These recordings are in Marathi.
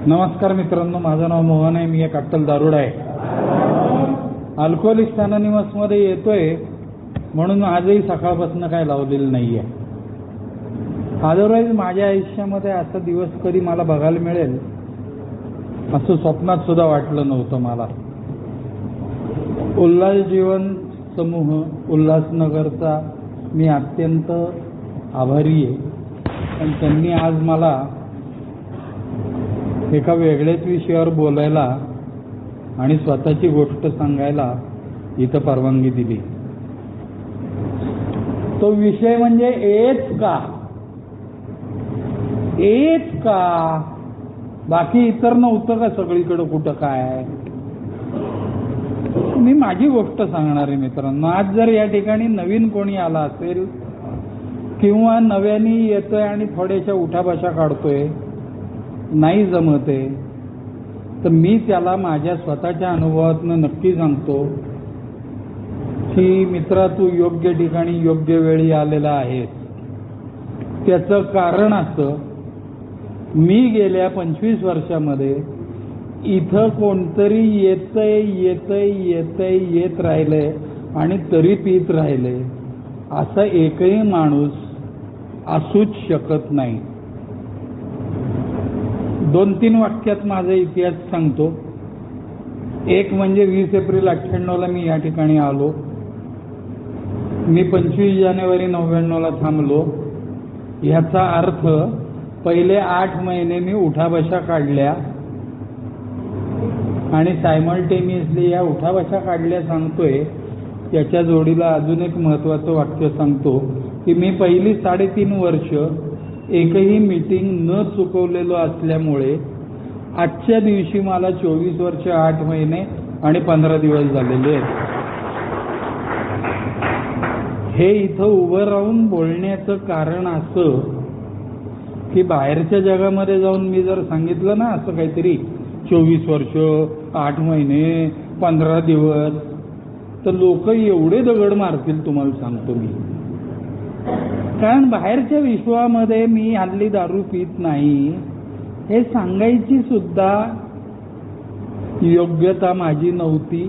नमस्कार मित्रांनो, माझं नाव मोहन आहे. मी एक अट्टल दारुड आहे. अल्कोहोलिक्स अनोनिमसमध्ये येतोय म्हणून आजही सकाळपासून काय लावलेलं नाहीये. अदरवाईज माझ्या आयुष्यामध्ये असा दिवस कधी मला बघायला मिळेल असं स्वप्नात सुद्धा वाटलं नव्हतं मला. उल्हास जीवन समूह उल्हासनगरचा मी अत्यंत आभारी आहे. पण त्यांनी आज मला एका वेगळ्याच विषयावर बोलायला आणि स्वतःची गोष्ट सांगायला इथं परवानगी दिली. तो विषय म्हणजे एच का बाकी इतर नव्हतं का सगळीकडे कुठं काय. मी माझी गोष्ट सांगणार आहे मित्रांनो. आज जर या ठिकाणी नवीन कोणी आला असेल किंवा नव्याने येतोय आणि थोड्याशा उठाबशा काढतोय, नाही जमते, तर मी त्याला माझ्या स्वतःच्या अनुभवातून नक्की सांगतो की मित्रा, तू योग्य ठिकाणी योग्य वेळी आलेला आहेस. त्याचं कारण असं, मी गेल्या 25 वर्षामध्ये इथं कोणतरी येत राहिलंय आणि तरी पित राहिलंय असा एकही माणूस असूच शकत नाही. 2-3 वाक्यात माझा इतिहास सांगतो. एक म्हणजे 20 एप्रिल 98ला मी या ठिकाणी आलो. मी 25 जानेवारी 99ला थांबलो. ह्याचा अर्थ पहिले 8 महिने मी उठाबशा काढल्या आणि सायमल्टेनियसली या उठाबशा काढल्या सांगतोय. त्याच्या जोडीला अजून एक महत्त्वाचं वाक्य सांगतो की मी पहिली 3.5 वर्ष एकही मीटिंग न चुकवलेलो असल्यामुळे आजच्या दिवशी मला 24 वर्ष 8 महिने आणि 15 दिवस झालेले आहेत. हे इथं उभं राहून बोलण्याचं कारण असं की बाहेरच्या जगामध्ये जाऊन मी जर सांगितलं ना असं काहीतरी 24 वर्ष 8 महिने 15 दिवस, तर लोक एवढे दगड मारतील तुम्हाला सांगतो मी. कारण बाहेरच्या विश्वामध्ये मी हल्ली दारू पित नाही हे सांगायची सुद्धा योग्यता माझी नव्हती.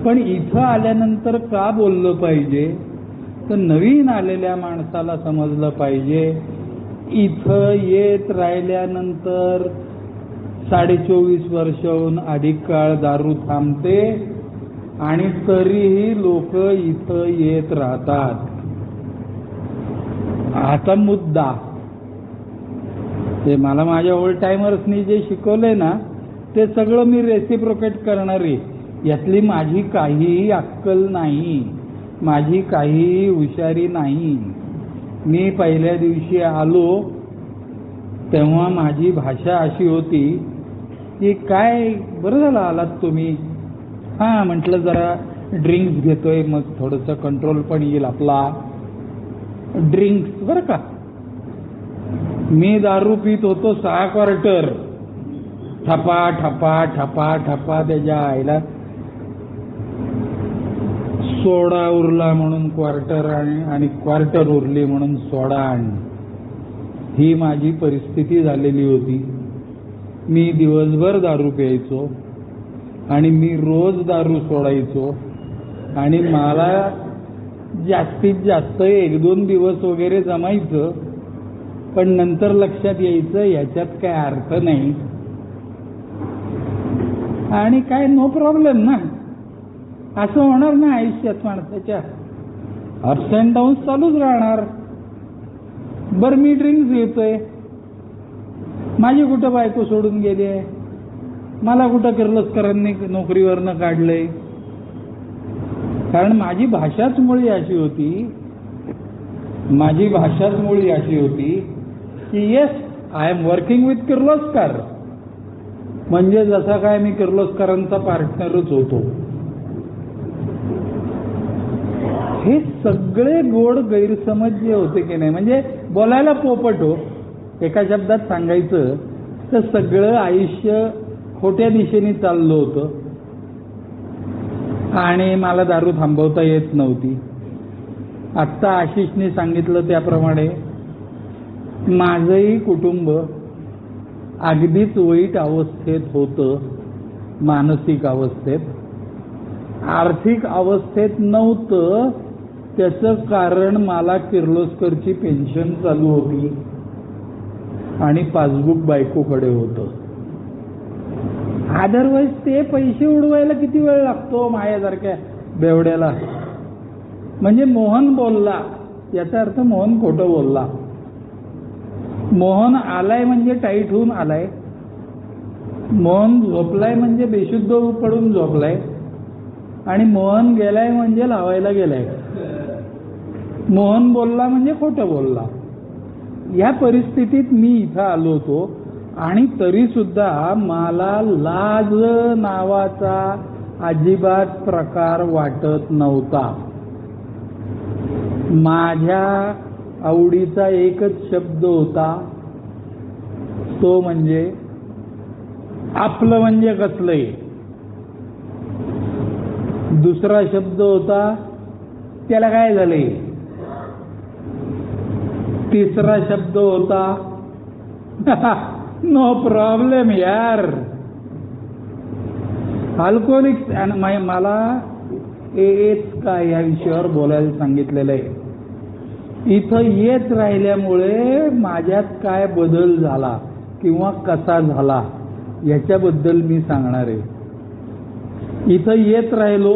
पण इथं आल्यानंतर का बोललं पाहिजे, तर नवीन आलेल्या माणसाला समजलं पाहिजे इथं येत राहिल्यानंतर 24.5 वर्षाहून अधिक काळ दारू थांबते आणि तरीही लोक इथं येत राहतात. आता मुद्दा ते मला माझ्या ओल्ड टायमर्सनी जे शिकवलंय ना ते सगळं मी रेसिप्रोकेट करणार आहे. यातली माझी काहीही अक्कल नाही, माझी काहीही हुशारी नाही. मी पहिल्या दिवशी आलो तेव्हा माझी भाषा अशी होती की काय बरं झालं आलात तुम्ही. हां म्हटलं जरा ड्रिंक्स घेतोय, मग थोडंसं कंट्रोल पण येईल आपला. ड्रिंक्स बरं का, मी दारू पित होतो 6 क्वार्टर. ठपा ठपा ठपा ठपा त्याच्या आईला सोडा उरला म्हणून क्वार्टर आणि क्वार्टर उरली म्हणून सोडा आण. ही माझी परिस्थिती झालेली होती. मी दिवसभर दारू प्यायचो आणि मी रोज दारू सोडायचो आणि मला जास्तीत जास्त 1-2 दिवस वगैरे जमायचं. पण नंतर लक्षात यायचं याच्यात काय अर्थ नाही आणि काय नो प्रॉब्लेम ना. असं होणार ना आयुष्यात माणसाच्या, अप्स अँड डाऊन्स चालूच राहणार. बरं मी ड्रिंक्स घेतोय, माझी कुठं बायको सोडून गेली आहे, मला कुठं किर्लोस्करांनी नोकरीवरनं काढलंय. कारण माझी भाषाच मुळी अशी होती की yes I am working with Kirloskar, म्हणजे जसा काय मी किर्लोस्करांचा पार्टनरच होतो. हे सगळे गोड गैरसमज जे होते की नाही, म्हणजे बोलायला पोपट हो, एका शब्दात सांगायचं तर सगळं आयुष्य खोट्या दिशेने चाललं होतं आणि मला दारू थांबवता येत नव्हती. आत्ता आशिषने सांगितलं त्याप्रमाणे माझंही कुटुंब अगदीच वाईट अवस्थेत होतं, मानसिक अवस्थेत. आर्थिक अवस्थेत नव्हतं. त्याचं कारण मला किर्लोस्करची पेन्शन चालू होती आणि पासबुक बायकोकडे होतं. अदरवाईज ते पैसे उडवायला किती वेळ लागतो माझ्यासारख्या बेवड्याला. म्हणजे मोहन बोलला याचा अर्थ मोहन खोटं बोलला. मोहन आलाय म्हणजे टाईट होऊन आलाय. मोहन झोपलाय म्हणजे बेशुद्ध पडून झोपलाय. आणि मोहन गेलाय म्हणजे लावायला गेलाय. मोहन बोलला म्हणजे खोटं बोलला. या परिस्थितीत मी इथं आलो होतो आणि तरी सुद्धा मला लाज नावाचा अजिबात प्रकार वाटत नव्हता. माझ्या आवडीचा एकच शब्द होता, तो म्हणजे आपलं म्हणजे कसलंय. दुसरा शब्द होता त्याला काय झालंय. तिसरा शब्द होता नो प्रॉब्लेम यार. अल्कोहोलिक्स. मला एच का या विषयावर बोलायला सांगितलेलं आहे. इथं येत राहिल्यामुळे माझ्यात काय बदल झाला किंवा कसा झाला याच्याबद्दल मी सांगणार आहे. इथं येत राहिलो,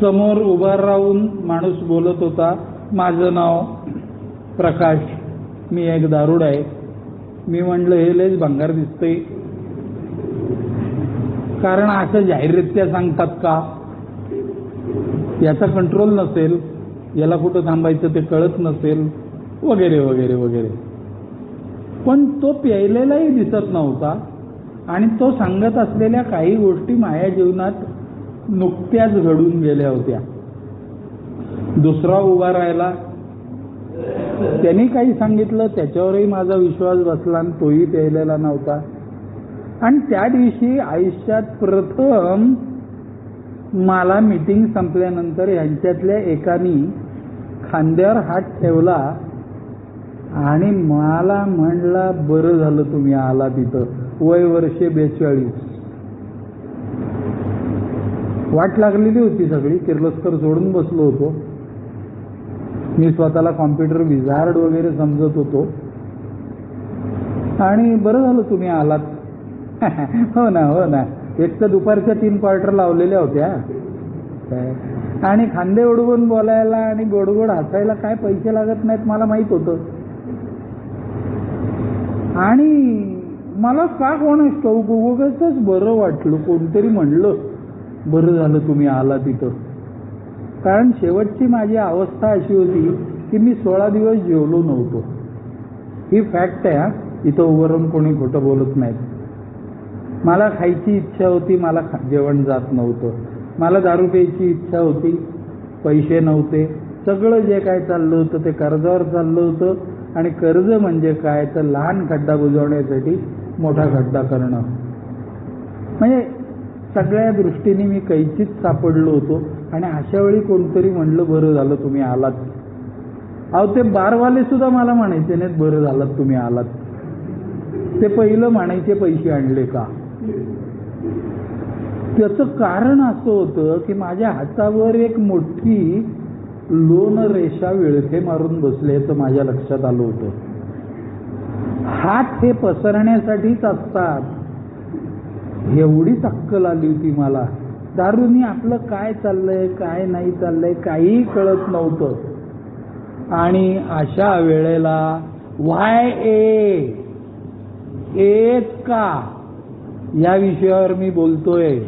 समोर उभा राहून माणूस बोलत होता, माझं नाव प्रकाश, मी एक दारुड आहे. मी म्हटलं हे लयच भंगार दिसतंय, कारण असं जाहीररित्या सांगतात का. याचा कंट्रोल नसेल, याला कुठं थांबायचं ते कळत नसेल, वगैरे वगैरे वगैरे. पण तो प्यायलेलाही दिसत नव्हता आणि तो सांगत असलेल्या काही गोष्टी माझ्या जीवनात नुकत्याच घडून गेल्या होत्या. दुसरा उभा राहिला, त्यांनी काही सांगितलं, त्याच्यावरही माझा विश्वास बसला आणि तोही प्यायलेला नव्हता. आणि त्या दिवशी आयुष्यात प्रथम मला मीटिंग संपल्यानंतर यांच्यातल्या एकानी खांद्यावर हात ठेवला आणि मला म्हणला, बरं झालं तुम्ही आला तिथं. वय वर्षे 42. वाट लागलेली होती सगळी. किर्लोस्कर सोडून बसलो होतो. मी स्वतःला कॉम्प्युटर विझार्ड वगैरे समजत होतो. आणि बरं झालं तुम्ही आलात. हो ना हो ना. एक तर दुपारच्या 3 क्वार्टर लावलेल्या होत्या आणि खांदे उडवून बोलायला आणि गोड गोड हसायला काय पैसे लागत नाहीत मला माहित होतं. आणि मला का कोणाच ठाऊक उगाचच बरं वाटलं. कोणतरी म्हणलं बरं झालं तुम्ही आला तिथं. कारण शेवटची माझी अवस्था अशी होती की मी 16 दिवस जेवलो नव्हतो. ही फॅक्ट आहे. इथं उभं राहून कोणी खोटं बोलत नाहीत. मला खायची इच्छा होती, मला जेवण जात नव्हतं. मला दारू प्यायची इच्छा होती, पैसे नव्हते. सगळं जे काय चाललं होतं ते कर्जावर चाललं होतं. आणि कर्ज म्हणजे काय तर लहान खड्डा बुजवण्यासाठी मोठा खड्डा करणं. म्हणजे सगळ्या दृष्टीने मी कैचीत सापडलो होतो. आणि अशा वेळी कोणतरी म्हणलं बरं झालं तुम्ही आलात. अहो ते बारवाले सुद्धा मला म्हणायचे नाहीत बरं झालं तुम्ही आलात. ते पहिलं म्हणायचे पैसे आणले का. त्याचं कारण असं होतं की माझ्या हातावर एक मोठी लोन रेषा विळखे मारून बसल्याचं माझ्या लक्षात आलं होतं. हात हे पसरण्यासाठीच असतात, एवढीच अक्कल आली होती मला. दारूनी आपलं काय चाललंय काय नाही चाललंय काहीही कळत नव्हतं. आणि अशा वेळेला वाय एच का या विषयावर मी बोलतोय.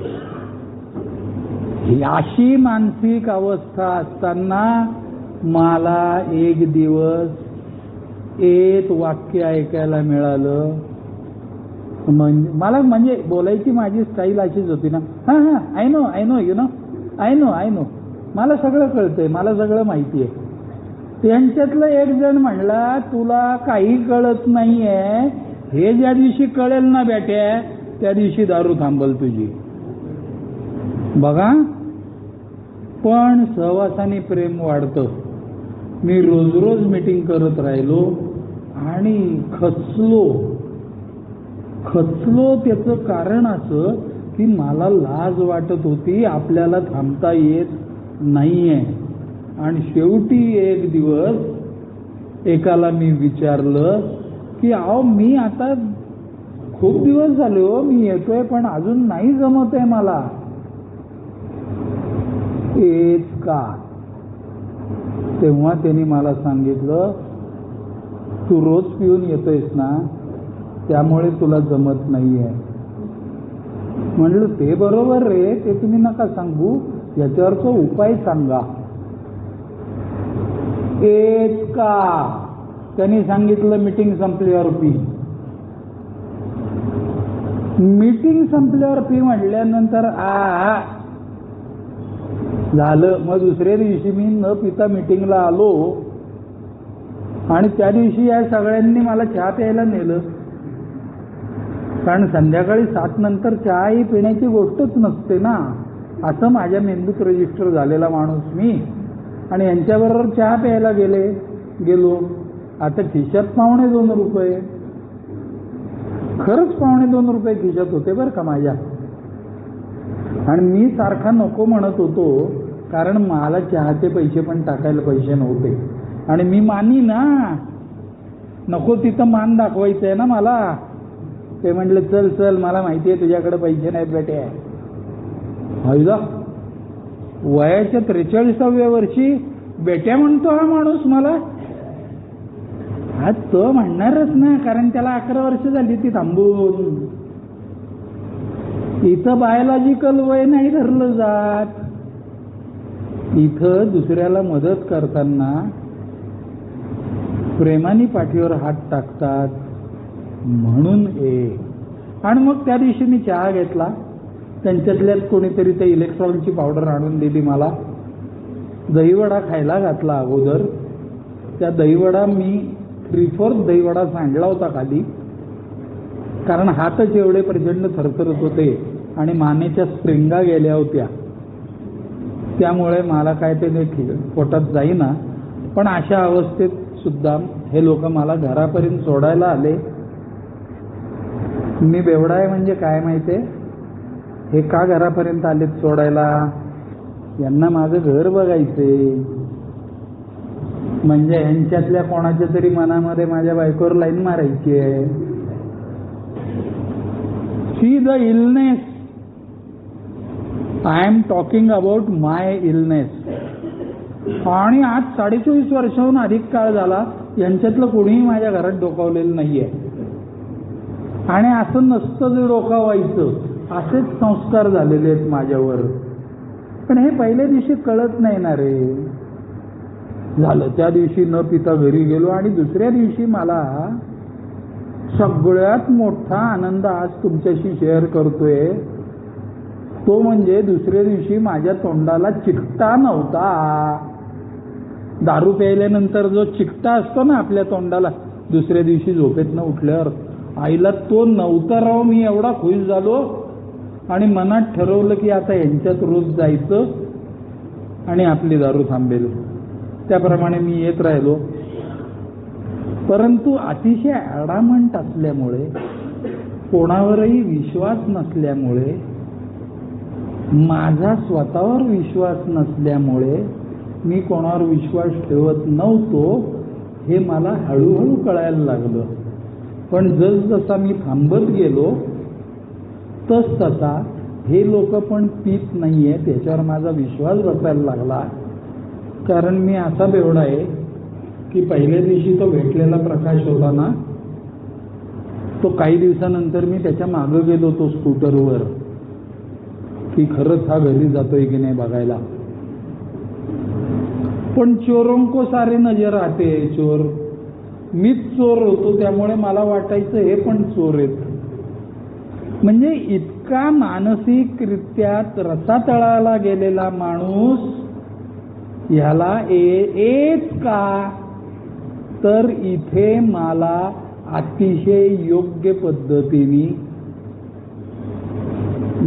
अशी मानसिक अवस्था असताना मला एक दिवस एक वाक्य ऐकायला मिळालं. मला म्हणजे बोलायची माझी स्टाईल अशीच होती ना. हां हां I know you know I know मला सगळं कळतंय, मला सगळं माहिती आहे. त्यांच्यातलं एक जण म्हणला तुला काही कळत नाहीये, हे ज्या दिवशी कळेल ना बेट्या त्या दिवशी दारू थांबल तुझी. बघा, पण सहवासाने प्रेम वाढतं. मी रोज रोज मीटिंग करत राहिलो आणि खचलो. खचलो त्याचं कारण असं की मला लाज वाटत होती, आपल्याला थांबता येत नाहीये. आणि शेवटी एक दिवस एकाला मी विचारलं की अहो मी आता खूप दिवस झाले हो मी येतोय पण अजून नाही जमत आहे मला. तेच का? तेव्हा त्यांनी मला सांगितलं तू रोज पिऊन येतोयस ना त्यामुळे तुला जमत नाहीये. म्हणलं ते बरोबर रे, ते तुम्ही नका सांगू, याच्यावरचा उपाय सांगा. तेच का? त्यांनी सांगितलं मीटिंग संपल्यावर पी. मीटिंग संपल्यावर पी म्हटल्यानंतर झालं. मग दुसऱ्या दिवशी मी न पिता मीटिंगला आलो आणि त्या दिवशी या सगळ्यांनी मला चहा प्यायला नेलं. कारण संध्याकाळी 7 नंतर चहाही पिण्याची गोष्टच नसते ना, असं माझ्या मेंदूत रजिस्टर झालेला माणूस मी. आणि यांच्याबरोबर चहा प्यायला गेलो. आता खिशात $2.25 रुपये, खरंच $2.25 रुपये खिशात होते बरं का माझ्या. आणि मी सारखा नको म्हणत होतो कारण मला चहाचे पैसे पण टाकायला पैसे नव्हते. आणि मी मानी ना, नको तिथं मान दाखवायचं आहे ना मला. ते म्हटलं चल चल, मला माहिती आहे तुझ्याकडे पैसे नाहीत बेटे. हायला वयाच्या 43व्या वर्षी बेट्या म्हणतो हा माणूस मला. आज तो म्हणणारच ना, कारण त्याला 11 वर्ष झाली ती थांबून. इथं बायोलॉजिकल वय नाही धरलं जात. इथं दुसऱ्याला मदत करताना प्रेमाने पाठीवर हात टाकतात म्हणून. आणि मग त्या दिवशी मी चहा घेतला. त्यांच्यातल्याच कोणीतरी ते इलेक्ट्रॉलची पावडर आणून दिली मला. दहीवडा खायला घातला अगोदर. त्या दहीवडा मी 3/4 दहीवडा सांडला होता खाली, कारण हातच एवढे प्रचंड थरथरत होते आणि मानेच्या स्प्रिंगा गेल्या होत्या. त्यामुळे मला काय ते पोटात जाईना. पण अशा अवस्थेत सुद्धा हे लोक मला घरापर्यंत सोडायला आले. मी बेवडा आहे म्हणजे काय माहितीये, हे का घरापर्यंत आलेत सोडायला? यांना माझं घर बघायचंय. म्हणजे यांच्यातल्या कोणाच्या तरी मनामध्ये माझ्या बायकोवर लाईन मारायची आहे. See the illness, I am talking about my illness. आणि आज 24.5 वर्षाहून अधिक काळ झाला यांच्यातलं कोणीही माझ्या घरात डोकावलेलं नाहीये. आणि असं नसतं जे डोकावायचं, असेच संस्कार झालेले आहेत माझ्यावर. पण हे पहिल्या दिवशी कळत नाही ना रे. झालं, त्या दिवशी न पिता घरी गेलो. आणि दुसऱ्या दिवशी मला सगळ्यात मोठा आनंद आज तुमच्याशी शेअर करतोय, तो म्हणजे दुसऱ्या दिवशी माझ्या तोंडाला चिकटा नव्हता. दारू प्यायल्यानंतर जो चिकटा असतो ना आपल्या तोंडाला दुसऱ्या दिवशी झोपेतनं उठल्यावर, आईला तो नव्हता राव. मी एवढा खुश झालो आणि मनात ठरवलं की आता यांच्यात रोज जायचं आणि आपली दारू थांबेल. त्याप्रमाणे मी येत राहिलो. परंतु अतिशय ॲडामंट असल्यामुळे, कोणावरही विश्वास नसल्यामुळे, माझा स्वतःवर विश्वास नसल्यामुळे मी कोणावर विश्वास ठेवत नव्हतो हे मला हळूहळू कळायला लागलं. पण जसजसा मी थांबत गेलो तसतसा हे लोक पण पीत नाहीये त्याच्यावर माझा विश्वास बसायला लागला. कारण मी असा बेवडा आहे की पहिल्या दिवशी तो भेटलेला प्रकाश होता ना, तो काही दिवसानंतर मी त्याच्या मागं गेलो तो स्कूटरवर की खरंच हा घरी जातोय की नाही बघायला. पण चोरों को सारे नजर आते, चोर. मीच चोर होतो त्यामुळे मला वाटायचं हे पण चोर आहेत. म्हणजे इतका मानसिकरित्या रसातळाला गेलेला माणूस ह्याला येच का? तर इथे मला अतिशय योग्य पद्धतीने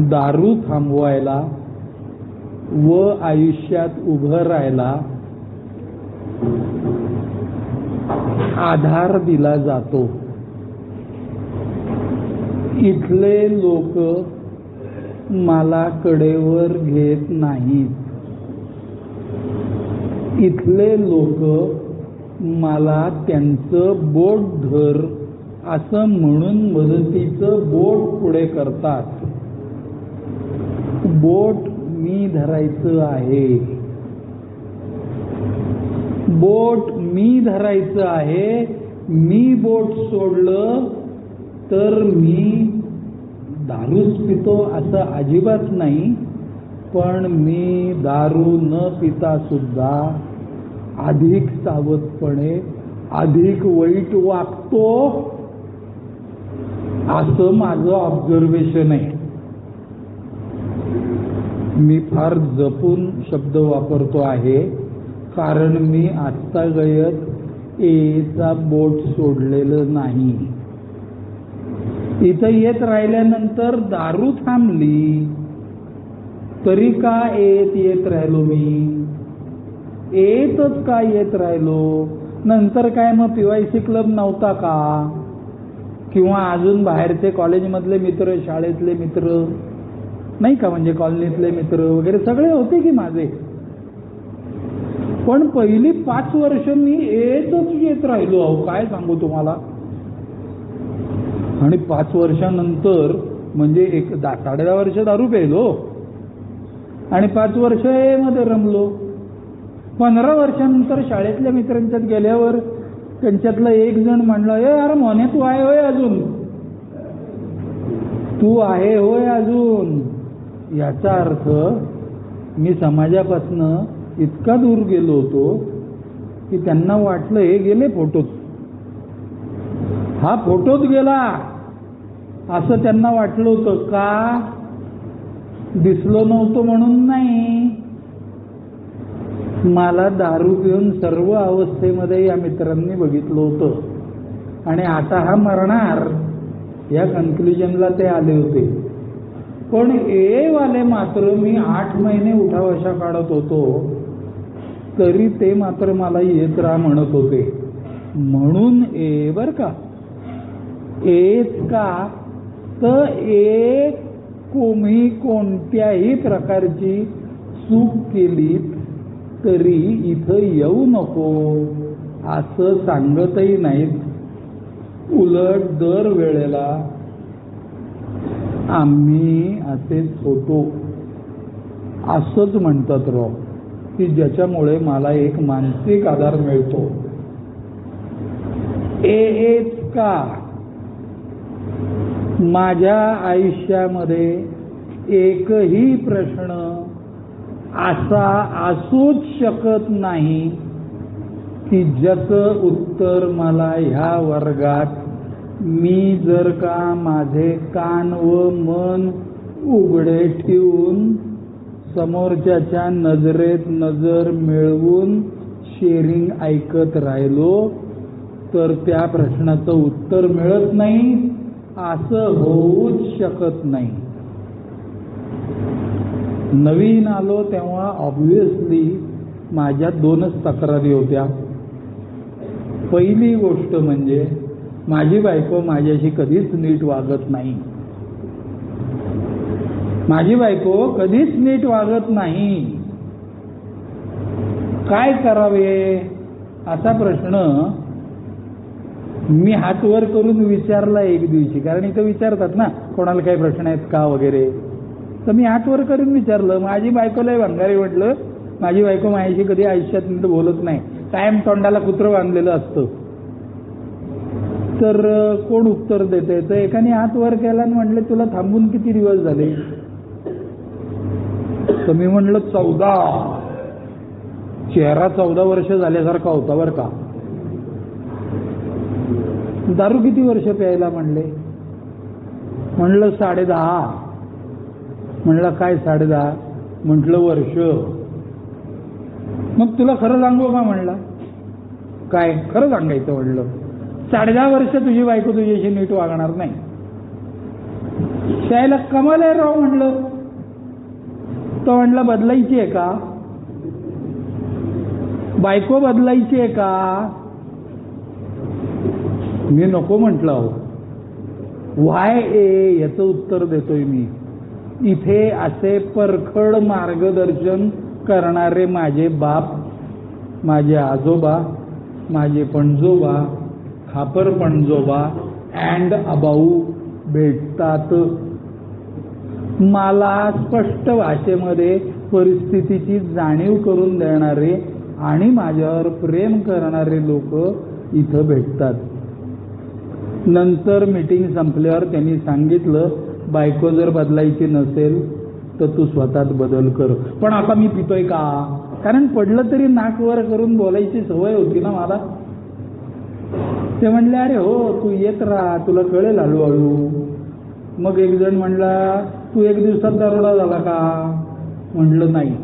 दारू थांबवायला व आयुष्यात उभं राहायला आधार दिला जातो. इथले लोक मला कडेवर घेत नाहीत. इथले लोक मला त्यांचं बोट धर असं म्हणून मदतीचं बोट पुढे करतात. बोट मी धरायचं आहे. बोट मी धरायचं आहे. मी बोट सोडलं तर मी दारूच पितो असं अजिबात नाही, पण मी दारू न पिता सुद्धा अधिक सावधपणे अधिक वाईट वागतो असं माझं ऑब्झर्वेशन आहे. मी फार जपून शब्द वापरतो आहे, कारण मी आजतागयत एचा बोट सोडलेलं नाही. इथं येत राहिल्यानंतर दारू थांबली तरी का येत राहिलो मी. येतच का येत राहिलो. नंतर काय मग PYC क्लब नव्हता का, किंवा अजून बाहेरचे कॉलेजमधले मित्र, शाळेतले मित्र नाही का, म्हणजे कॉलनीतले मित्र वगैरे सगळे होते की माझे. पण पहिली 5 वर्ष मी येत राहिलो अहो, काय सांगू तुम्हाला. आणि 5 वर्षानंतर म्हणजे 10-10.5 वर्ष दारू प्यायलो आणि 5 वर्ष मध्ये रमलो. 15 वर्षानंतर शाळेतल्या मित्रांच्यात गेल्यावर त्यांच्यातला एक जण म्हणला, अरे मोने तू आहे होय अजून, तू आहे होय अजून. याचा अर्थ मी समाजापासनं इतका दूर गेलो होतो की त्यांना वाटलं हे गेले फोटोत, हा फोटोत गेला असं त्यांना वाटलं होतं. का दिसलो नव्हतो म्हणून नाही, मला दारू पिऊन सर्व अवस्थेमध्ये या मित्रांनी बघितलं होतं आणि आता हा मरणार या कन्क्ल्युजनला ते आले होते. पण वाले मात्र मी 8 महिने उठावशा काढत होतो तरी ते मात्र मला येत राहा म्हणत होते. म्हणून बर का, येत का तर तुम्ही कोणत्याही प्रकारची चूक केली तरी इथं येऊ नको असं सांगतही नाहीत. उलट दर वेळेला आम्ही असेच होतो असंच म्हणतात राव, की ज्याच्यामुळे मला एक मानसिक आधार मिळतो. एच का माझ्या आयुष्यामध्ये एकही प्रश्न असा असूच शकत नाही की ज्याचं उत्तर मला ह्या वर्गात मी जर का माझे कान व मन उघडे ठेवून समोरच्याच्या नजरेत नजर मिळवून शेअरिंग ऐकत राहिलो तर त्या प्रश्नाचं उत्तर मिळत नाही असं होऊच शकत नाही. नवीन आलो तेव्हा ऑब्व्हियसली माझ्या 2च तक्रारी होत्या. पहिली गोष्ट म्हणजे माझी बायको माझ्याशी कधीच नीट वागत नाही. माझी बायको कधीच नीट वागत नाही. काय करावे असा प्रश्न मी हात वर करून विचारला एक दिवशी, कारण इथं विचारतात ना कोणाला काही प्रश्न आहेत का वगैरे. तर मी हात वर करून विचारलं. माझी बायकोला भंगारी म्हटलं, माझी बायको माझ्याशी कधी आयुष्यात नीट बोलत नाही, कायम तोंडाला कुत्रं बांधलेलं असतं. तर कोण उत्तर देते. तर एकाने हात वर केला आणि म्हटलं तुला थांबून किती दिवस झाले. तर मी म्हटलं 14. चेहरा 14 वर्ष झाल्यासारखा होता बरं का. दारू किती वर्ष प्यायला म्हणले. म्हणलं 10.5. म्हणलं काय 10.5. म्हटलं वर्ष. मग तुला खरं सांगू का म्हणला. काय खरं सांगायचं म्हणलं. 10.5 वर्ष तुझी बायको तुझ्याशी नीट वागणार नाही. त्याला कमाल आहे राव म्हणलं. तो म्हणला बदलायची आहे का बायको, बदलायची आहे का. मी नको म्हटलं. अहो वाय ए याचं उत्तर देतोय मी. इथे असे परखड मार्गदर्शन करणारे माझे बाप, माझे आजोबा, माझे पणजोबा, खापर पणजोबा अँड अबाऊ भेटतात. मला स्पष्ट भाषेमध्ये परिस्थितीची जाणीव करून देणारे आणि माझ्यावर प्रेम करणारे लोक इथं भेटतात. नंतर मीटिंग संपल्यावर त्यांनी सांगितलं, बायको जर बदलायची नसेल तर तू स्वतःच बदल कर. पण आता मी पितोय का? कारण पडलं तरी नाक वर करून बोलायची सवय होती ना मला. ते म्हणले, अरे हो तू येत राहा, तुला कळेल हळूहळू. मग एक जण म्हणला, तू एक दिवसात दरोडा झाला का? म्हटलं नाही.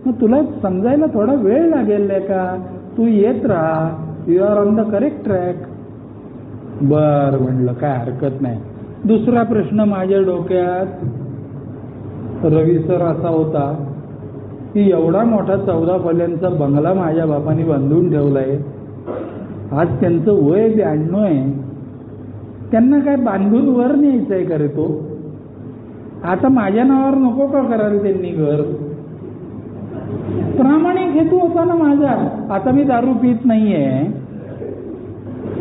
मग तुला समजायला थोडा वेळ लागेल का? तू येत राहा, you are on the correct track. बर म्हणलं, काय हरकत नाही. दुसरा प्रश्न माझ्या डोक्यात रवी सर असा होता की एवढा मोठा 14 खोल्यांचा बंगला माझ्या बापाने बांधून ठेवलाय. आज त्यांचं वय 92 आहे. त्यांना काय बांधून वर न्यायचंय का रे तो? आता माझ्या नावावर नको का करायला त्यांनी घर? प्रामाणिक हेतू होता ना माझा. आता मी दारू पित नाहीये.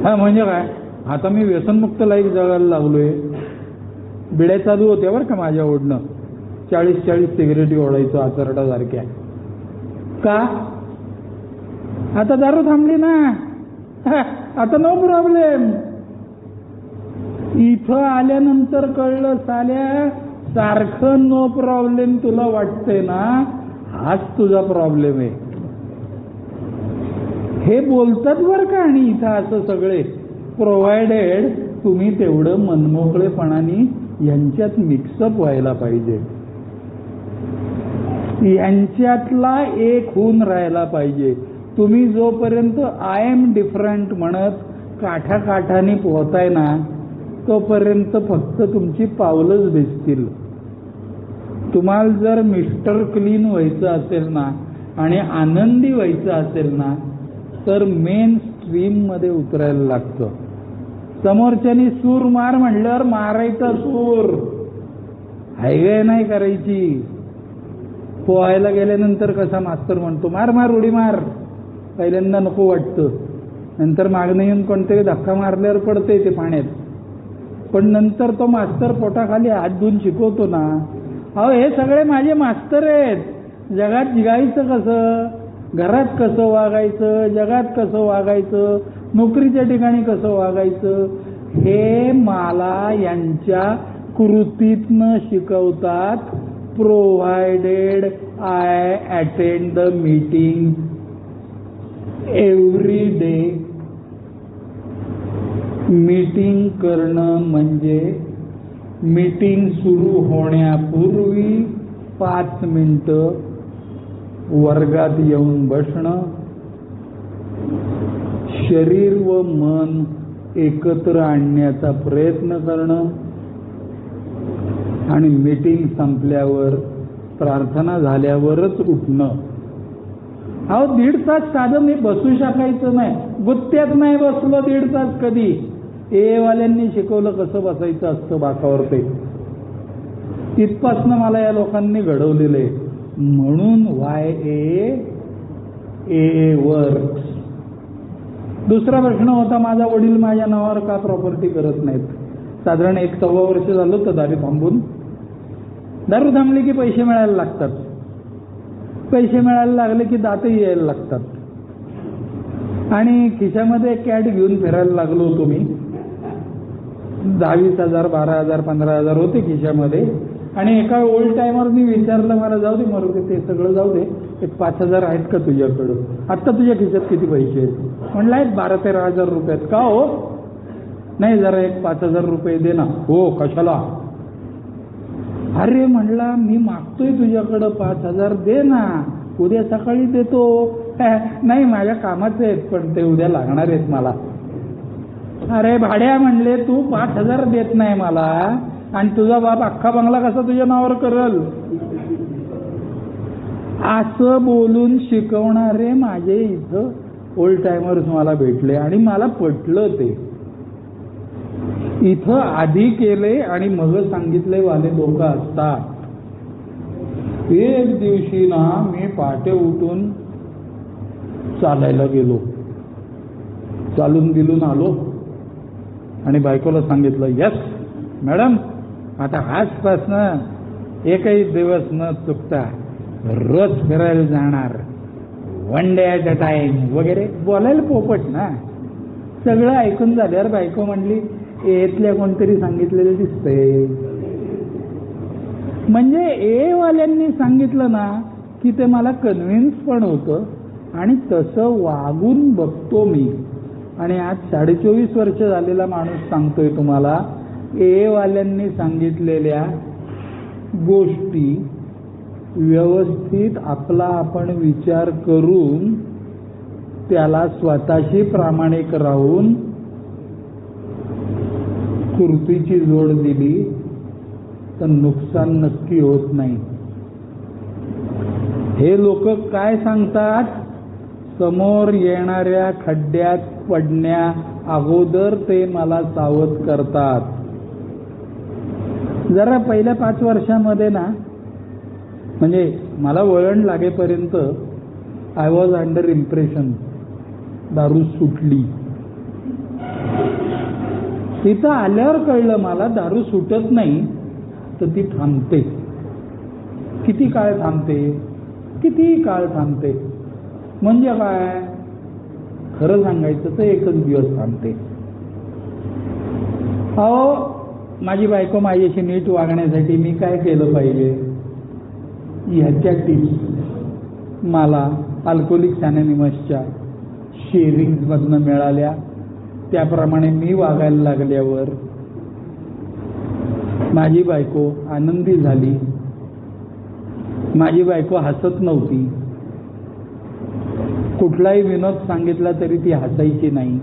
हा म्हणजे काय, आता मी व्यसनमुक्त लाईफ जगायला लागलोय. बिड्या चालू होत्या बरं का माझ्या ओढणं. 40-40 सिगरेटी ओढायचो आचरडासारख्या. का? आता दारू थांबली ना, आता नो प्रॉब्लेम. इथं आल्यानंतर कळलं, साल्या सारखं नो प्रॉब्लेम तुला वाटतंय ना, हाच तुझा प्रॉब्लेम आहे. हे बोलतात बरं का. आणि इथं असं सगळे प्रोव्हायडेड तुम्ही तेवढं मनमोकळेपणाने यांच्यात मिक्सअप व्हायला पाहिजे, यांच्यातला एक होऊन राहायला पाहिजे. तुम्ही जोपर्यंत आय एम डिफरंट म्हणत काठाकाठाने पोहताय ना, तोपर्यंत फक्त तुमची पावलंच भिजतील. तुम्हाला जर मिस्टर क्लीन व्हायचं असेल ना आणि आनंदी व्हायचं असेल ना, तर मेन स्ट्रीम मध्ये उतरायला लागतं. समोरच्यानी सूर मार म्हणल्यावर मारायचा सूर, हायवे नाही करायची. पोहायला गेल्यानंतर कसा मास्तर म्हणतो, मार मार उडी मार. पहिल्यांदा नको वाटतं, नंतर मागणं येऊन कोणतरी धक्का मारल्यावर पडते ते पाण्यात. पण नंतर तो मास्तर पोटाखाली हात धुवून शिकवतो ना. अहो हे सगळे माझे मास्तर आहेत. जगात जिगायचं कसं, घरात कसं वागायचं, जगात कसं वागायचं, नोकरीच्या ठिकाणी कसं वागायचं, हे मला यांच्या कृतीतनं शिकवतात. Provided I attend the meeting every day. Meeting करणं म्हणजे मीटिंग सुरू होण्यापूर्वी 5 मिनिटं वर्गात येऊन बसणं, शरीर व मन एकत्र आणण्याचा प्रयत्न करणं आणि मीटिंग संपल्यावर प्रार्थना झाल्यावरच उठणं. अहो 1.5 तास साधं मी बसू शकायचं नाही. गुत्त्यात नाही बसलो 1.5 तास कधी. वाल्यांनी शिकवलं कसं बसायचं असतं बाकावर. ते तिथपासनं मला या लोकांनी घडवलेलं आहे. म्हणून वाय ए वर्क्स. दुसरा प्रश्न होता माझा, वडील माझ्या नावावर का प्रॉपर्टी करत नाहीत? साधारण 1-1.25 वर्ष झालं होतं दारू थांबून. दारू थांबली की पैसे मिळायला लागतात. पैसे मिळायला लागले की दातही यायला लागतात. आणि खिशामध्ये कॅट घेऊन फिरायला लागलो होतो मी. 10,000-20,000, 12,000, 15,000 होते खिशामध्ये. आणि एका ओल्ड टायमरनी विचारलं, मला जाऊ दे मरू दे ते सगळं जाऊ दे, एक 5,000 आहेत का तुझ्याकडं? आत्ता तुझ्या खिशात किती पैसे आहेत? म्हणलं आहेत 12-13,000 रुपये. का हो? नाही जरा एक 5,000 रुपये दे ना. हो कशाला? अरे म्हणला मी मागतोय तुझ्याकडं 5,000 दे ना, उद्या सकाळी देतो. नाही माझ्या कामाचे आहेत पण ते उद्या लागणार आहेत मला. अरे भाड्या म्हणले, तू 5,000 देत नाही मला आणि तुझा बाप अख्खा बंगला कसा तुझ्या नावावर करल? असं बोलून शिकवणारे माझे इथं ओल्ड टायमर्स मला भेटले आणि मला पटलं ते. इथं आधी केले आणि मग सांगितले वाले लोक असतात. एक दिवशी ना मी पहाटे उठून चालायला गेलो, चालून बिलून आलो आणि बायकोला सांगितलं, यस मॅडम, आता आजपासनं एकही दिवस न चुकता रोज फिरायला जाणार, 1 डे ॲट अ टाइम वगैरे बोलायला पोपट ना. सगळं ऐकून झाल्यावर बायको म्हणली, एतल्या कोणतरी सांगितलेलं दिसतंय. म्हणजे ए वाल्यांनी सांगितलं ना की ते मला कन्व्हिन्स पण होतं आणि तसं वागून बघतो मी. आणि आज 24.5 वर्ष झालेला माणूस सांगतोय तुम्हाला, ए वाल्यांनी सांगितलेल्या गोष्टी व्यवस्थित आपला आपण विचार करून त्याला स्वतःशी प्रामाणिक राहून कृतीची जोड दिली तर नुकसान नक्की होत नाही. हे लोक काय सांगतात, समोर येणाऱ्या खड्ड्यात पडण्या अगोदर ते मला सावध करतात. जरा पहिल्या 5 वर्षामध्ये ना, म्हणजे मला वळण लागेपर्यंत आय वॉज अंडर इम्प्रेशन, दारू सुटली. तिथं आल्यावर कळलं मला दारू सुटत नाही तर ती थांबते. किती काळ थांबते, किती काळ थांबते म्हणजे काय, खरं सांगायचं तर एकच दिवस थांबते. अहो, माझी बायको माझ्याशी नीट वागण्यासाठी मी काय केलं पाहिजे, ह्याच्या टिप्स मला अल्कोहोलिक्स अनॉनिमसच्या शेअरिंग्जमधनं मिळाल्या. त्याप्रमाणे मी वागायला लागल्यावर माझी बायको आनंदी झाली. माझी बायको हसत नव्हती. कुठलाही विनोद सांगितला तरी ती हसायची नाही.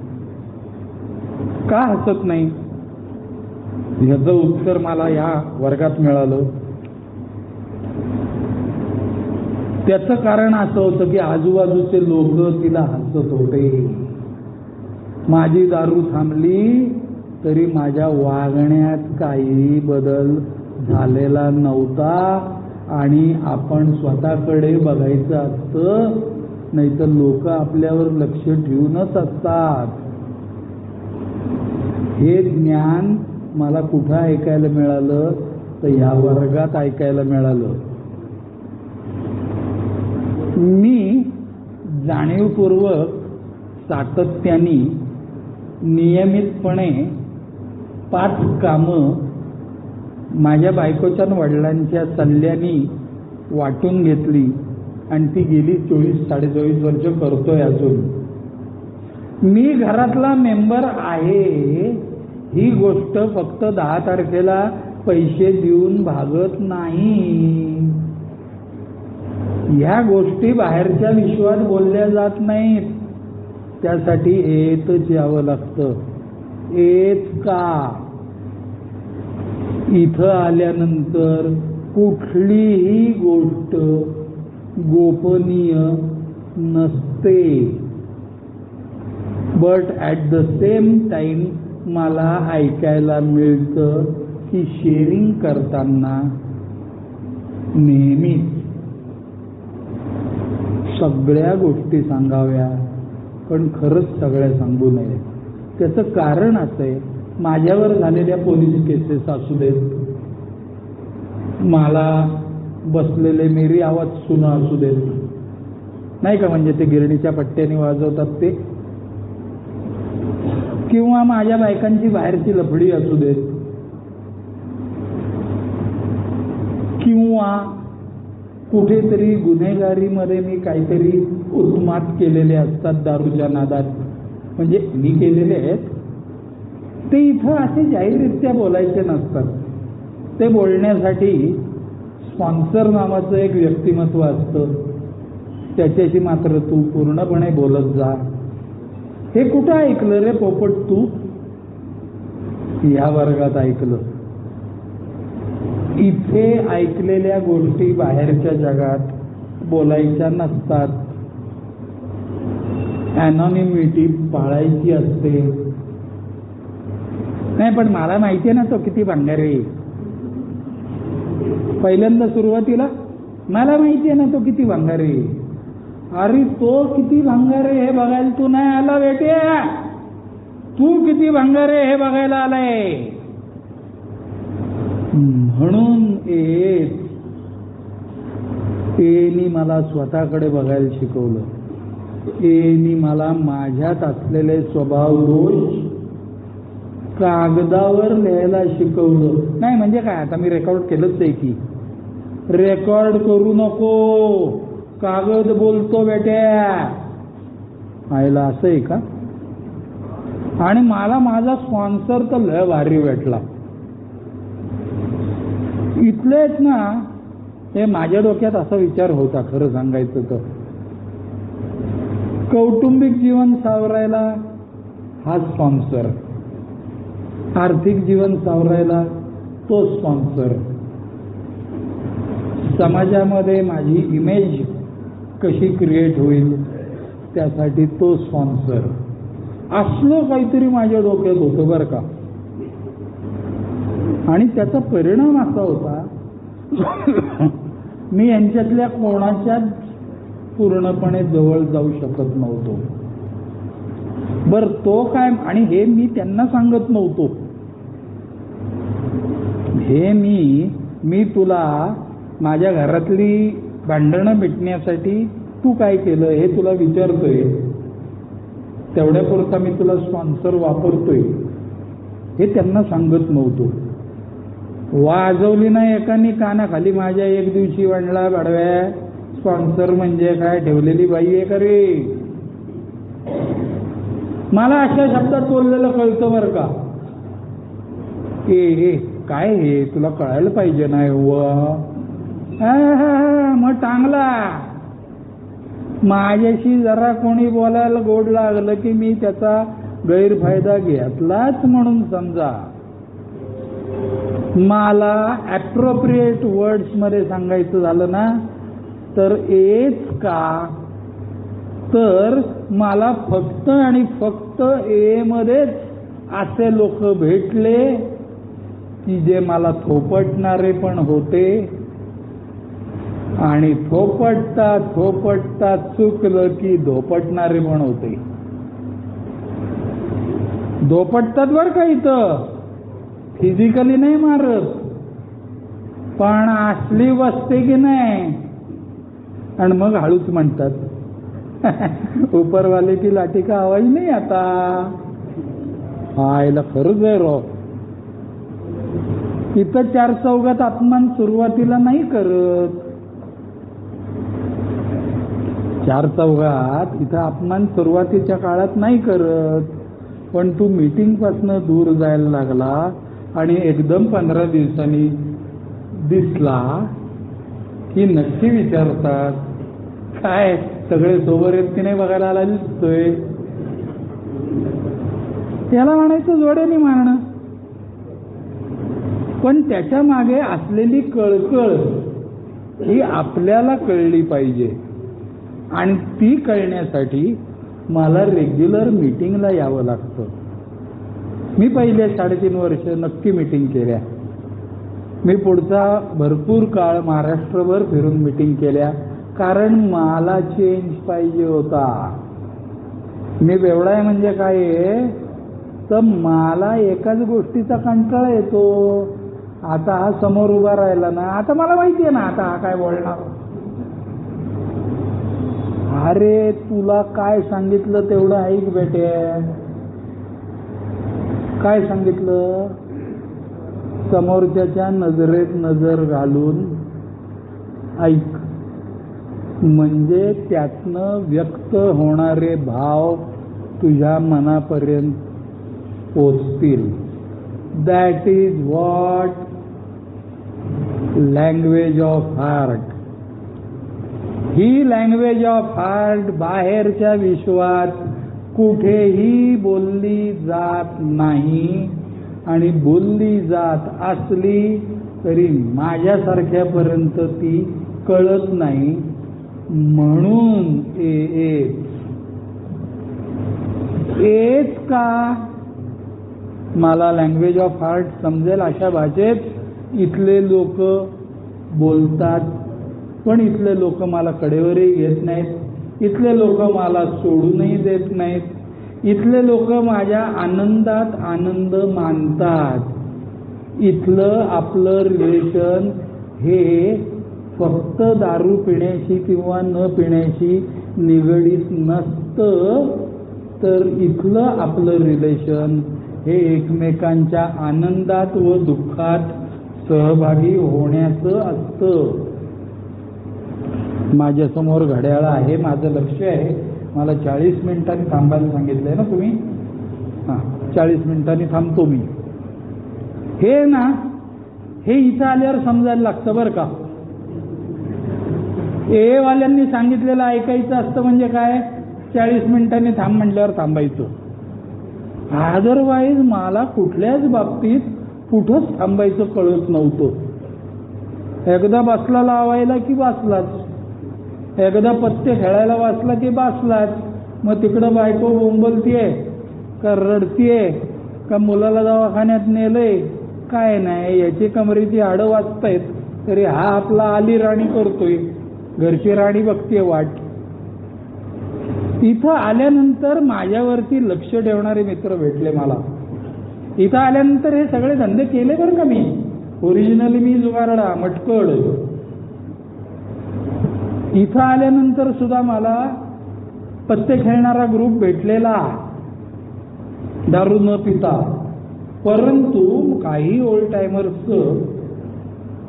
का हसत नाही, याचं उत्तर मला या वर्गात मिळालं. त्याचं कारण असं होतं की आजूबाजूचे लोक तिला हसत होते. माझी दारू थांबली तरी माझ्या वागण्यात काही बदल झालेला नव्हता. आणि आपण स्वतःकडे बघायचं असतं, नाहीतर लोक आपल्यावर लक्ष ठेवूनच असतात. हे ज्ञान मला कुठं ऐकायला मिळालं तर या वर्गात ऐकायला मिळालं. मी जाणीवपूर्वक सातत्याने नियमितपणे 5 कामं माझ्या बायकोच्या वडिलांच्या सल्ल्याने वाटून घेतली आणि ती गेली 24-24.5 वर्ष करतोय अजून. मी घरातला मेंबर आहे ही गोष्ट फक्त 10 तारखेला पैसे देऊन भागत नाही. ह्या गोष्टी बाहेरच्या विश्वात बोलल्या जात नाहीत. त्यासाठी येतच यावं लागतं. येत का, इथं आल्यानंतर कुठलीही गोष्ट गोपनीय नसते. But at the same time मला ऐकायला मिळतं की शेअरिंग करताना नेहमीच सगळ्या गोष्टी सांगाव्या, पण खरंच सगळ्या सांगू नये. त्याचं कारण असं आहे, माझ्यावर झालेल्या पोलीस केसेस असू देत, मला बसलेले मेरी आवाज सुना असू देत, नाही का, म्हणजे ते गिरणीच्या पट्ट्याने वाजवतात ते, किंवा माझ्या बायकांची बाहेरची लफडी असू देत, किंवा कुठेतरी गुन्हेगारीमध्ये मी काहीतरी उत्मात केलेले असतात दारूच्या नादात, म्हणजे मी केलेले आहेत ते इथं असे जाहीररित्या बोलायचे नसतात. ते बोलण्यासाठी स्पॉन्सर नावाचं एक व्यक्तिमत्व असतं, त्याच्याशी मात्र तू पूर्णपणे बोलत जा. हे कुठं ऐकलं रे पोपट तू? या वर्गात ऐकलं. इथे ऐकलेल्या गोष्टी बाहेरच्या जगात बोलायच्या नसतात. अनॉनिमिटी पाळायची असते. नाही, पण मला माहिती आहे ना तो किती भंगार आहे. पहिल्यांदा सुरुवातीला मला माहिती आहे ना तो किती भंगार आहे. अरे तो किती भंगार आहे हे बघायला तू नाही आला बेटे, तू किती भंगार आहे हे बघायला आलाय. म्हणून एनी मला स्वतःकडे बघायला शिकवलं. एनी मला माझ्यात असलेले स्वभाव दोष कागदावर लिहायला शिकवलं. नाही म्हणजे काय, आता मी रेकॉर्ड केलंच आहे की. रेकॉर्ड करू नको, कागद बोलतो बेट्या. आयला असं आहे का. आणि मला माझा स्पॉन्सर तर लय भारी भेटला. इथलेच ना, हे माझ्या डोक्यात असा विचार होता खरं सांगायचं तर, कौटुंबिक जीवन सावरायला हा स्पॉन्सर, आर्थिक जीवन सावरायला तो स्पॉन्सर, समाजामध्ये माझी इमेज कशी क्रिएट होईल त्यासाठी तो स्पॉन्सर. असलं काहीतरी माझ्या डोक्यात होतं बरं का. आणि त्याचा परिणाम असा होता, मी यांच्यातल्या कोणाच्याच पूर्णपणे जवळ जाऊ शकत नव्हतो. बर तो काय, आणि हे मी त्यांना सांगत नव्हतो. हे मी तुला माझ्या घरातली भांडणं मिटण्यासाठी तू काय केलं हे तुला विचारतोय, तेवढ्यापुरता मी तुला स्पॉन्सर वापरतोय हे त्यांना सांगत नव्हतो. वाजवली ना एकाने कानाखाली माझ्या एक दिवशी वणला, बडव्या स्पॉन्सर म्हणजे काय ठेवलेली बाई आहे का रे. मला अशा शब्दात बोललेलं कळतं बरं का. ए काय हे तुला कळायला पाहिजे ना. मग टांगला. माझ्याशी जरा कोणी बोलायला गोड लागलं की मी त्याचा गैरफायदा घेतलाच म्हणून समजा. मला ॲप्रोप्रिएट वर्ड्स मध्ये सांगायचं झालं ना तर एच का, तर मला फक्त आणि फक्त ए मध्येच असे लोक भेटले की जे मला थोपटणारे पण होते आणि थोपटता थोपटता चुकलं की धोपटणारे पण होते. धोपटतात बरं का, इथं फिजिकली नाही मारत, पण असली बसते की नाही. आणि मग हळूच म्हणतात उपरवाले की लाठी का आवाज नाही आता. आयला खरंच आहे रो. इथं चार चौघात अपमान सुरुवातीला नाही करत. चार चौघात इथं अपमान सुरुवातीच्या काळात नाही करत. पण तू मीटिंग पासून दूर जायला लागला आणि एकदम 15 दिवसांनी दिसला की नक्की विचारतात, काय सगळे सोबर आहेत की नाही बघायला आला दिसतोय. त्याला म्हणायचं जोड्याने मारणं. पण त्याच्या मागे असलेली कळकळ ही आपल्याला कळली पाहिजे. आणि ती कळण्यासाठी मला रेग्युलर मीटिंगला यावं लागतं. मी पहिले 3.5 वर्ष नक्की मीटिंग केल्या. मी पुढचा भरपूर काळ महाराष्ट्रभर फिरून मीटिंग केल्या, कारण मला चेंज पाहिजे होता. मी बेवडा आहे म्हणजे काय आहे, तर मला एकाच गोष्टीचा कंटाळा येतो. आता हा समोर उभा राहिला ना, आता मला माहिती आहे ना आता हा काय बोलणार. अरे तुला काय सांगितलं तेवढं ऐक बेटे. काय सांगितलं, समोरच्याच्या नजरेत नजर घालून ऐक, म्हणजे त्यातनं व्यक्त होणारे भाव तुझ्या मनापर्यंत पोचतील. That is what language of heart. He language of heart बाहेरच्या विश्वात कुठेही बोलली जात नाही. आणि बोलली जात असली तरी माझ्यासारख्यापर्यंत ती कळत नाही. म्हणून एच का, मला लँग्वेज ऑफ हार्ट समजेल अशा भाषेत इथले लोक बोलतात, पण इथले लोक मला कडेवरही घेत नाहीत, इथले लोक मला सोडूनही देत नाहीत, इथले लोक माझ्या आनंदात आनंद मानतात. इथलं आपलं रिलेशन हे फक्त दारू पिण्याशी किंवा न पिण्याशी निगडीत नसतं, तर इथलं आपलं रिलेशन हे एकमेकांच्या आनंदात व दुःखात सहभागी होण्याचं असतं. माझ्यासमोर घड्याळ आहे, माझं लक्ष आहे, मला 40 मिनिटांनी थांबायला सांगितलंय ना तुम्ही. हां, 40 मिनिटांनी थांबतो मी. हे ना, हे इथं आल्यावर समजायला लागतं बरं का. ए वाल्यांनी सांगितलेलं ऐकायचं असतं म्हणजे काय, 40 मिनिटांनी थांब म्हटल्यावर थांबायचं. अदरवाईज मला कुठल्याच बाबतीत कुठंच थांबायचं कळत नव्हतं. एकदा बसला लावायला की बसलाच, एकदा पत्ते खेळायला वाचला की बसलाच. मग तिकडं बायको बोंबलतीये का रडतीये का मुलाला दवाखान्यात नेलंय काय नाही, याची कमरेची हाडं वाचतायत तरी हा आपला आली राणी करतोय, घरची राणी बघतीये वाट. इथं आल्यानंतर माझ्यावरती लक्ष ठेवणारे मित्र भेटले मला. इथं आल्यानंतर हे सगळे धंदे केले बरं का मी. ओरिजिनली मी जुगारडा मटकड. इथं आल्यानंतर सुद्धा मला पत्ते खेळणारा ग्रुप भेटलेला, दारू न पिता. परंतु काही ओल्ड टायमर्सचं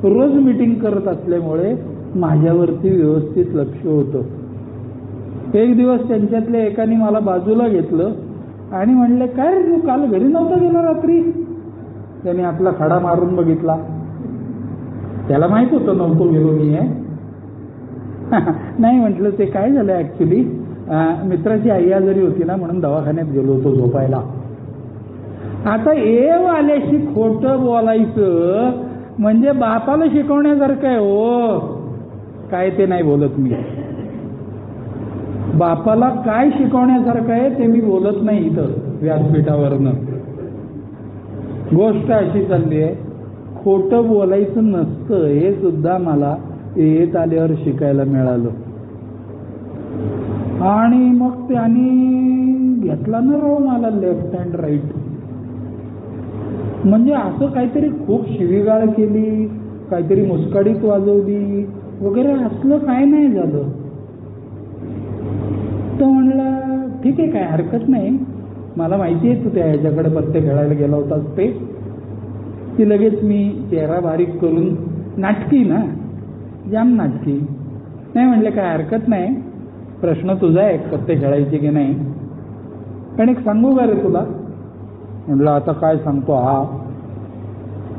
रोज मीटिंग करत असल्यामुळे माझ्यावरती व्यवस्थित लक्ष होतं. एक दिवस त्यांच्यातल्या एकाने मला बाजूला घेतलं आणि म्हणले, काय रे तू काल घरी नव्हता गेला रात्री? त्याने आपला खडा मारून बघितला. त्याला माहित होतं नव्हतो गेलो मी आहे. नाही म्हटलं, ते काय झालं ऍक्च्युली मित्राची आई आजारी होती ना, म्हणून दवाखान्यात गेलो होतो झोपायला. आता आल्याशी खोटं बोलायचं म्हणजे बापाला शिकवण्यासारखं आहे हो. काय ते नाही बोलत मी. बापाला काय शिकवण्यासारखं आहे ते मी बोलत नाही इथं व्यासपीठावरनं. गोष्ट अशी चालली आहे, खोटं बोलायचं नसतं हे सुद्धा मला येत आल्यावर शिकायला मिळालं. आणि मग त्यांनी घेतला ना राव मला लेफ्ट हँड राईट. म्हणजे असं काहीतरी खूप शिवीगाळ केली, काहीतरी मुस्काडीत वाजवली वगैरे असलं काय नाही झालं. तो म्हणला, ठीक आहे काय हरकत नाही, मला माहिती आहे तू त्या ह्याच्याकडे पत्ते खेळायला गेला होतास ते. ती लगेच मी चेहरा बारीक करून, नाटकी ना, जाम नाटकी. नाही म्हणले काय हरकत नाही, प्रश्न तुझा आहे पत्ते खेळायचे की नाही. पण एक सांगू का रे तुला? म्हटलं आता काय सांगतो हा?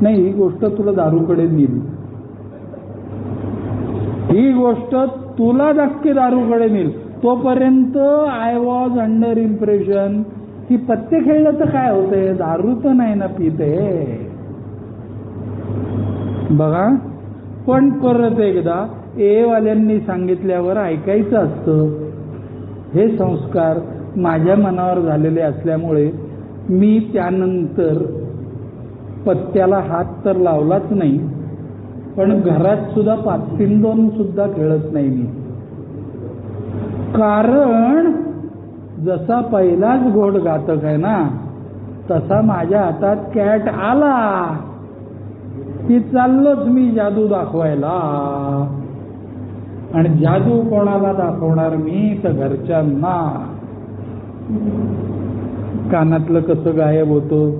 नाही, ही गोष्ट तुला दारूकडे नेईल, ही गोष्ट तुला नक्की दारूकडे नेईल. तोपर्यंत आय वॉज अंडर इम्प्रेशन की पत्ते खेळलं तर काय होतंय, दारू तर नाही ना पिते. बघा, पण परत एकदा वाल्यांनी सांगितल्यावर ऐकायचं असतं. हे संस्कार माझ्या मनावर झालेले असल्यामुळे मी त्यानंतर पत्त्याला हात तर लावलाच नाही, पण घरात सुद्धा 5-3-2 सुद्धा खेळत नाही मी. कारण जसा पहिलाच घोड घातक आहे ना, तसा माझ्या हातात कॅट आला की चाललोच मी जादू दाखवायला. आणि जादू कोणाला दाखवणार मी? तर घरच्यांना. कानातलं कसं गायब होतं,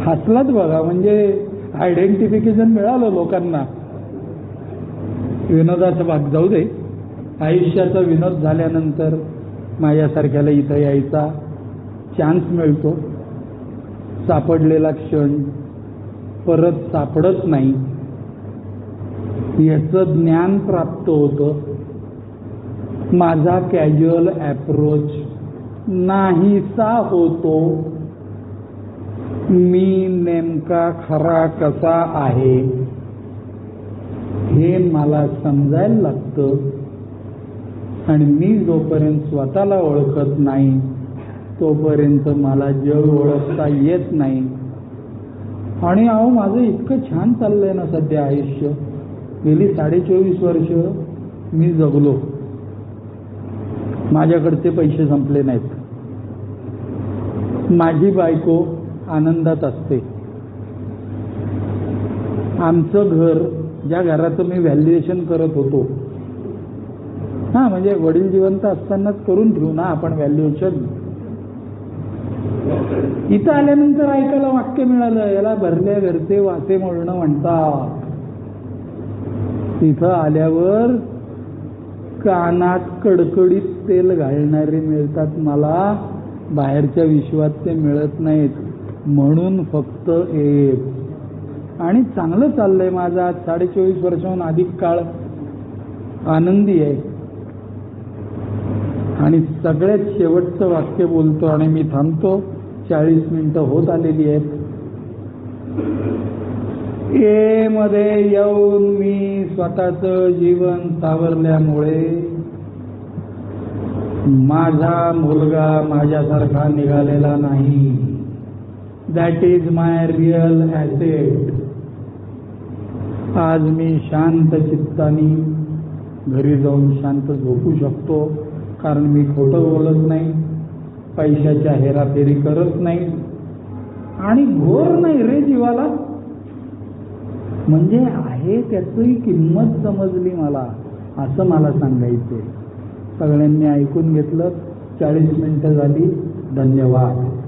हसलाच बघा, म्हणजे आयडेंटिफिकेशन मिळालं लोकांना. विनोदाचा भाग जाऊ दे. आयुष्याचा विनोद झाल्यानंतर माझ्यासारख्याला इथं यायचा चान्स मिळतो. सापडलेला क्षण परत सापडत नाही याचं ज्ञान प्राप्त होतं. माझा कॅज्युअल अप्रोच नाहीसा होतो. मी नेमका खरा कसा आहे हे मला समजायला लागतं. आणि मी जोपर्यंत स्वतःला ओळखत नाही तोपर्यंत मला जग ओळखता येत नाही. आणि अहो माझं इतकं छान चाललंय ना सध्या आयुष्य. गेली 24.5 वर्ष मी जगलो. माझ्याकडचे पैसे संपले नाहीत. माझी बायको आनंदात असते. आमचं घर, ज्या घराचं मी व्हॅल्युएशन करत होतो, म्हणजे वडील जिवंत असतानाच करून ठेवू ना आपण व्हॅल्युएशन. इथं आल्यानंतर ऐकायला वाक्य मिळालं, याला भरल्या घरचे वासे मोडणं म्हणतात. तिथं आल्यावर कानात कडकडीत तेल घालणारे मिळतात मला, बाहेरच्या विश्वात ते मिळत नाहीत. म्हणून फक्त एक. आणि चांगलं चाललंय माझं. आज 24.5 वर्षाहून अधिक काळ आनंदी आहे. आणि सगळ्यात शेवटचं वाक्य बोलतो आणि मी थांबतो. 40 मिनिटं होत आलेली आहेत. मध्ये येऊन मी स्वतःचं जीवन सावरल्यामुळे माझा मुलगा माझ्यासारखा निघालेला नाही. That is my real asset. आज मी शांत चित्तानी घरी जाऊन शांत झोपू शकतो, कारण मी खोटं बोलत नाही, पैशाच्या हेराफेरी करत नाही आणि घोर नाही रे जीवाला. म्हणजे आहे त्याचंही किंमत समजली मला, असं मला सांगायचंय. सगळ्यांनी ऐकून घेतलं. 40 मिनिटं झाली. धन्यवाद.